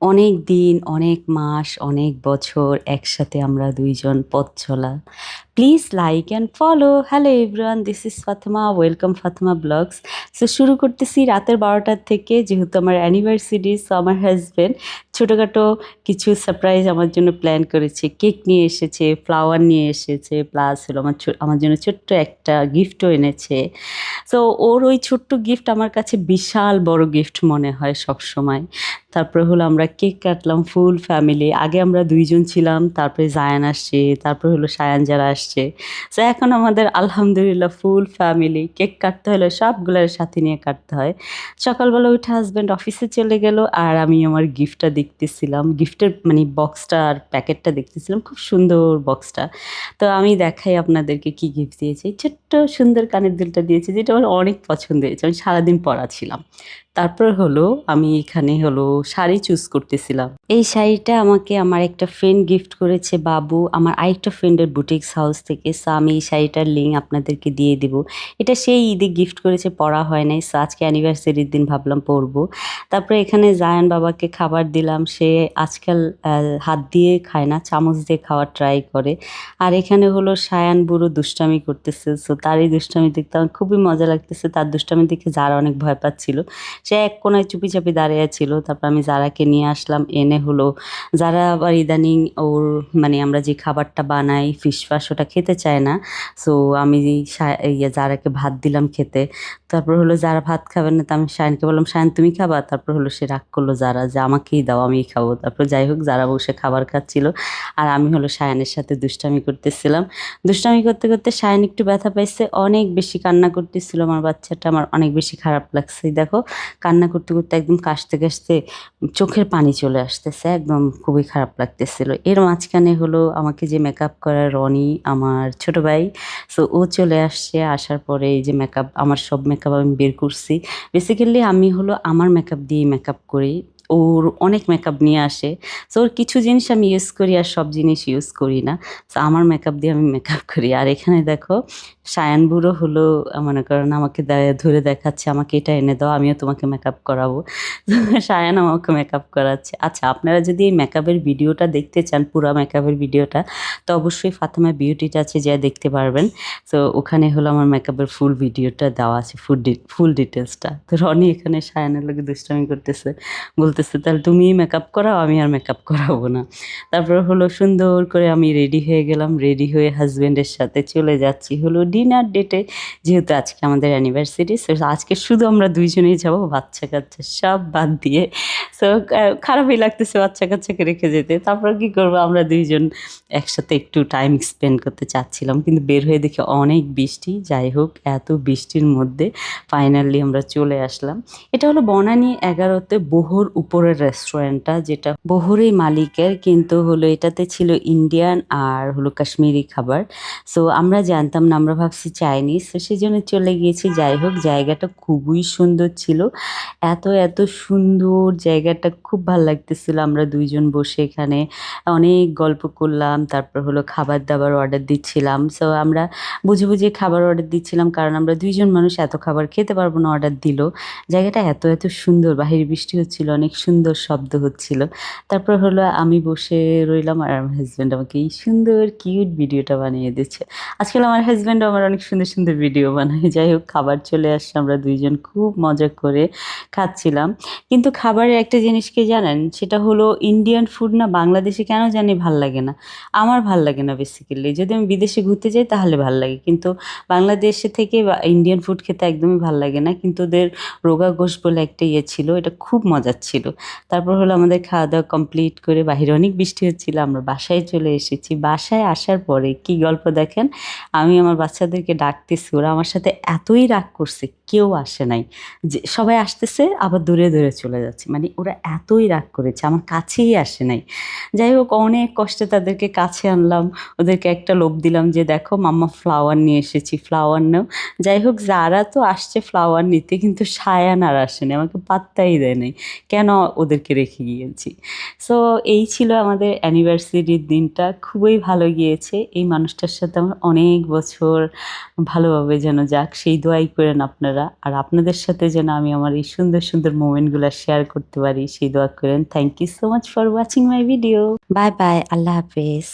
অনেক দিন, অনেক মাস, অনেক বছর একসাথে আমরা ২ জন পথ চলা। Please like and follow. Hello everyone, this is Fatema. Welcome Fatema blogs. So শুরু করতেছি রাতের ১২টার থেকে, যেহেতু আমার অ্যানিভার্সারি। সো আমার হাসব্যান্ড ছোটোখাটো কিছু সারপ্রাইজ আমার জন্য প্ল্যান করেছে। কেক নিয়ে এসেছে, ফ্লাওয়ার নিয়ে এসেছে, প্লাস হলো আমার জন্য ছোট্ট একটা গিফটও এনেছে। সো ওর ওই ছোট্ট গিফট আমার কাছে বিশাল বড় গিফট মনে হয় সবসময়। তারপরে হলো আমরা কেক কাটলাম ফুল ফ্যামিলি। আগে আমরা ২ জন ছিলাম, তারপরে জায়ান আসছে, তারপরে হলো সায়ান যারা আসছে। সো এখন আমাদের আলহামদুলিল্লাহ ফুল ফ্যামিলি। কেক কাটতে হলে সবগুলার সাথে নিয়ে কাটতে হয়। সকালবেলা উঠে হাসব্যান্ড অফিসে চলে গেল আর আমি আমার গিফটটা দেখতেছিলাম। গিফটের মানে বক্সটা আর প্যাকেটটা দেখতেছিলাম। খুব সুন্দর বক্সটা। তো আমি দেখাই আপনাদেরকে কি গিফট দিয়েছি। ছোট্ট সুন্দর কানের দুলটা দিয়েছি, যেটা আমার অনেক পছন্দ হয়েছে। আমি সারাদিন পরা ছিলাম। তারপর হলো আমি এখানে হলো শাড়ি চুজ করতেছিলাম। এই শাড়িটা আমাকে আমার একটা ফ্রেন্ড গিফট করেছে, বাবু, আমার আরেকটা ফ্রেন্ডের বুটিক্স হাউস থেকে। সো আমি এই শাড়িটার লিঙ্ক আপনাদেরকে দিয়ে দিব। এটা সেই ঈদে গিফট করেছে, পরা হয় নাই। সো আজকে অ্যানিভার্সারির দিন ভাবলাম পরবো। তারপরে এখানে জায়ান বাবাকে খাবার দিলাম। সে আজকাল হাত দিয়ে খায় না, চামচ দিয়ে খাওয়ার ট্রাই করে। আর এখানে হলো সায়ান বুড়ো দুষ্টামি করতেছে। সো তার এই দুষ্টামি দেখতে আমার খুবই মজা লাগতেছে। তার দুষ্টামি দেখে যারা অনেক ভয় পাচ্ছিল। সে এক কোণায় চুপিচাপি দাঁড়িয়ে ছিল। তারপর আমি জারাকে নিয়ে আসলাম, এনে হলো যারা আবার ইদানিং ওর মানে আমরা যে খাবারটা বানাই ফিশ ওটা খেতে চায় না। সো আমি জারাকে ভাত দিলাম খেতে। তারপর হলো যারা ভাত খাবে না, তো আমি শায়ানকে বললাম, শায়ান তুমি খাবা? তারপর হলো সে রাগ করলো যারা, যে আমাকেই দাও, আমিই খাবো। তারপর যাই হোক, যারা বসে খাবার খাচ্ছিল আর আমি হলো শায়ানের সাথে দুষ্টামি করতেছিলাম। দুষ্টামি করতে করতে শায়ান একটু ব্যথা পাইছে, অনেক বেশি কান্না করতেছিল আমার বাচ্চাটা। আমার অনেক বেশি খারাপ লাগছে। দেখো, কান্না করতে করতে একদম কাশতে কাশতে চোখের পানি চলে আসতেছে, একদম খুবই খারাপ লাগতেছিল। এর মাঝখানে হলো আমাকে যে মেকআপ করা রনি, আমার ছোট ভাই। সো ও চলে আসছে, আসার পরে এই যে মেকআপ, আমার সব মেকআপ আমি বের করছি। বেসিক্যালি আমি হলো আমার মেকআপ দিয়েই মেকআপ করি। ওর অনেক মেকআপ নিয়ে আসে। সো ওর কিছু জিনিস আমি ইউজ করি আর সব জিনিস ইউজ করি না। সো আমার মেকআপ দিয়ে আমি মেকআপ করি। আর এখানে দেখো সায়ান বুড়ো হলো মনে করেন আমাকে ধরে দেখাচ্ছে, আমাকে এটা এনে দাও, আমিও তোমাকে মেকআপ করাবো। তো সায়ান আমাকে মেকআপ করাচ্ছে। আচ্ছা, আপনারা যদি এই মেকআপের ভিডিওটা দেখতে চান, পুরো মেকআপের ভিডিওটা, তো অবশ্যই ফাতেমা বিউটি টাচে যা দেখতে পারবেন। তো ওখানে হলো আমার মেকআপের ফুল ভিডিওটা দেওয়া আছে, ফুল ডিটেলসটা। তো রনি এখানে সায়ানের লোকে দুষ্টামি করতেছে, বলতেছে তাহলে তুমিই মেকআপ করাও, আমি আর মেকআপ করাবো না। তারপর হলো সুন্দর করে আমি রেডি হয়ে গেলাম। রেডি হয়ে হাজব্যান্ডের সাথে চলে যাচ্ছি হলো ডিনার ডেটে, যেহেতু আজকে আমাদের অ্যানিভার্সারি। সো আজকে শুধু আমরা ২ জনেই যাবো, বাচ্চা কাচ্চা সব বাদ দিয়ে। সো খারাপই লাগতেছে বাচ্চা কাচ্চাকে রেখে যেতে। তারপর কি করবো, আমরা ২ জন একসাথে একটু টাইম স্পেন্ড করতে চাচ্ছিলাম, কিন্তু বের হয়ে দেখি অনেক বৃষ্টি। যাই হোক, এত বৃষ্টির মধ্যে ফাইনালি আমরা চলে আসলাম। এটা হলো বনানী ১১তে বহর উপরের রেস্টুরেন্টটা, যেটা বহরই মালিকের, কিন্তু হলো এটাতে ছিল ইন্ডিয়ান আর হলো কাশ্মীরি খাবার। সো আমরা জানতাম না, আমরা ভাবছি চাইনিজ। তো সেই জন্য চলে গিয়েছি। যাই হোক, জায়গাটা খুবই সুন্দর ছিল। এত এত সুন্দর জায়গাটা, খুব ভাল লাগতেছিল। আমরা ২ জন বসে এখানে অনেক গল্প করলাম। তারপর হলো খাবার দাবার অর্ডার দিচ্ছিলাম। সো আমরা বুঝে বুঝে খাবার অর্ডার দিচ্ছিলাম, কারণ আমরা ২ জন মানুষ, এত খাবার খেতে পারবো না অর্ডার দিলেও। জায়গাটা এত এত সুন্দর, বাহিরে বৃষ্টি হচ্ছিল, অনেক সুন্দর শব্দ হচ্ছিল। তারপর হলো আমি বসে রইলাম আর আমার হাজব্যান্ড আমাকে এই সুন্দর কিউট ভিডিওটা বানিয়ে দিচ্ছে। আজকাল আমার হাজব্যান্ডও আমার অনেক সুন্দর সুন্দর ভিডিও বানায়। যাই হোক, খাবার চলে আসছে, আমরা ২ জন খুব মজা করে খাচ্ছিলাম। কিন্তু খাবারের একটা জিনিস কি জানেন, সেটা হলো ইন্ডিয়ান ফুড না বাংলাদেশে কেন জানি ভাল লাগে না। আমার ভাল লাগে না বেসিক্যালি। যদি আমি বিদেশে ঘুরতে যাই তাহলে ভাল লাগে, কিন্তু বাংলাদেশে থেকে ইন্ডিয়ান ফুড খেতে একদমই ভাল লাগে না। কিন্তু ওদের রোগা ঘোষ বলে একটা ইয়ে ছিল, এটা খুব মজার ছিল। তারপর হলো আমাদের খাওয়া দাওয়া কমপ্লিট করে, বাহিরে অনেক বৃষ্টি হচ্ছিল, আমরা বাসায় চলে এসেছি। বাসায় আসার পরে কি গল্প দেখেন, আমি আমার বাচ্চাদেরকে ডাকতেছি, ওরা আমার সাথে এতই রাগ করছে, কেউ আসে নাই। যে সবাই আসতেছে আবার দূরে দূরে চলে যাচ্ছে, মানে ওরা এতই রাগ করেছে, আমার কাছেই আসে নাই। যাই হোক, অনেক কষ্টে তাদেরকে কাছে আনলাম। ওদেরকে একটা লোভ দিলাম যে দেখো মাম্মা ফ্লাওয়ার নিয়ে এসেছি, ফ্লাওয়ার নাও। যাই হোক, যারা তো আসছে ফ্লাওয়ার নিতে, কিন্তু সায়ান আর আসেনি, আমাকে পাত্তাই দেয় নাই। কেন ওদেরকে রেখে গিয়েছি। সো এই ছিল আমাদের অ্যানিভার্সারির দিনটা, খুবই ভালো গিয়েছে। এই মানুষটার সাথে আমার অনেক বছর ভালোভাবে যেন যাক, সেই দোয়াই করেন আপনারা। আর আপনাদের সাথে যেন আমি আমার এই সুন্দর সুন্দর মোমেন্টগুলো শেয়ার করতে পারি, সেই দোয়া করেন। Thank you so much for watching my video. Bye bye, আল্লাহ হাফেজ।